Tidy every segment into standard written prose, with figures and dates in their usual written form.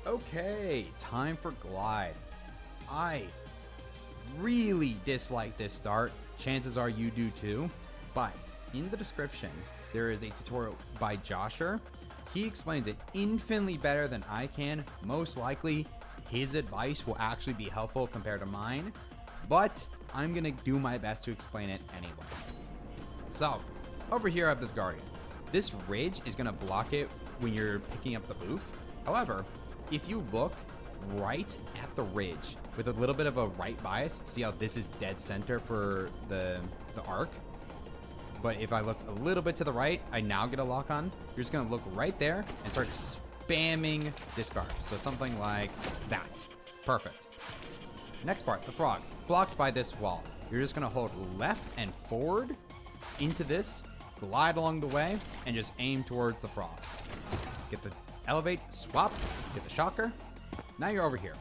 Okay, time for Glide. I really dislike this start. Chances are you do too. But in the description, there is a tutorial by Josher. He explains it infinitely better than I can. Most likely, his advice will actually be helpful compared to mine. But I'm going to do my best to explain it anyway. So, over here I have this Guardian. This ridge is going to block it when you're picking up the booth. However, if you look right at the ridge with a little bit of a right bias, see how this is dead center for the arc? But if I look a little bit to the right, I now get a lock on. You're just going to look right there and start spamming discard. So something like that. Perfect. Next part, the frog. Blocked by this wall. You're just going to hold left and forward into this, glide along the way, and just aim towards the frog. Get the elevate, swap, get the shocker. Now you're over here.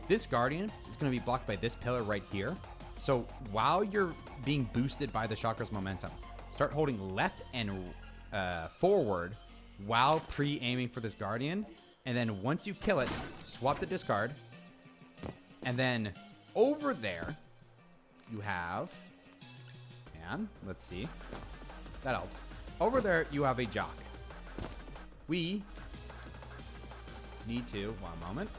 This Guardian is going to be blocked by this pillar right here. So while you're being boosted by the shocker's momentum, start holding left and forward while pre-aiming for this Guardian. And then once you kill it, swap the discard. And then over there, you have, and let's see, that helps. Over there, you have a jock. We need to, one moment.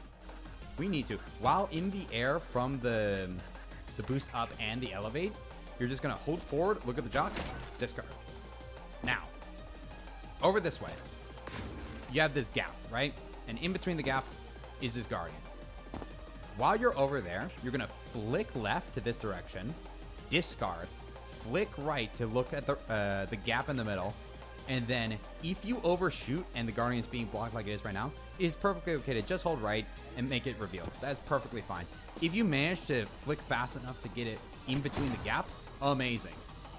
We need to, while in the air from the boost up and the elevate, you're just going to hold forward, look at the jock, discard. Now, over this way, you have this gap, right? And in between the gap is this Guardian. While you're over there, you're going to flick left to this direction, discard, flick right to look at the gap in the middle, and then if you overshoot and the Guardian is being blocked like it is right now, it is perfectly okay to just hold right and make it reveal. That's perfectly fine. If you manage to flick fast enough to get it in between the gap, amazing.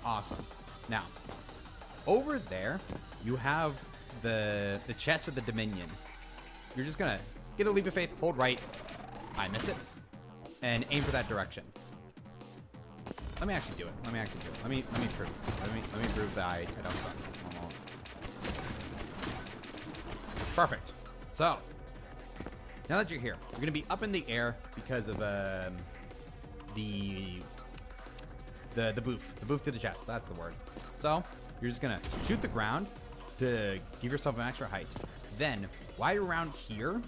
Awesome. Now, over there, you have the chest with the Dominion. You're just going to get a leap of faith, hold right. I missed it. And aim for that direction. Let me actually do it. Let me prove. Let me prove that I don't suck. Perfect. So, now that you're here, you're going to be up in the air because of the booth. The booth to the chest. That's the word. So, you're just going to shoot the ground to give yourself an extra height. Then, while you're around here,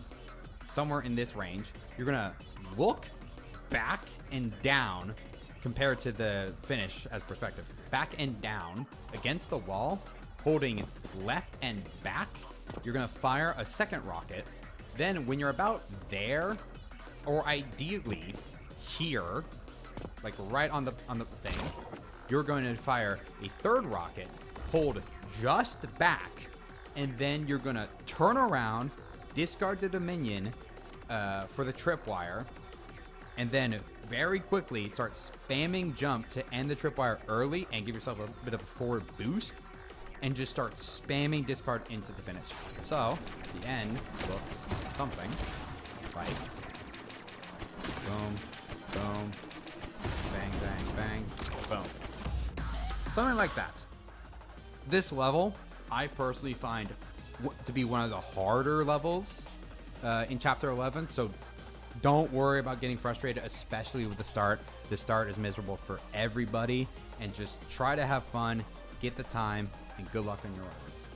somewhere in this range, you're going to look back and down compared to the finish as perspective. Back and down against the wall, holding left and back. You're going to fire a second rocket. Then when you're about there, or ideally here, like right on the thing, you're going to fire a third rocket, hold just back, and then you're going to turn around, discard the Dominion for the tripwire, and then very quickly start spamming jump to end the tripwire early and give yourself a bit of a forward boost, and just start spamming discard into the finish. So the end looks something like boom, boom, bang, bang, bang, boom. Something like that. This level, I personally find to be one of the harder levels in Chapter 11, so don't worry about getting frustrated, especially with the start. The start is miserable for everybody, and just try to have fun, get the time, and good luck on your runs.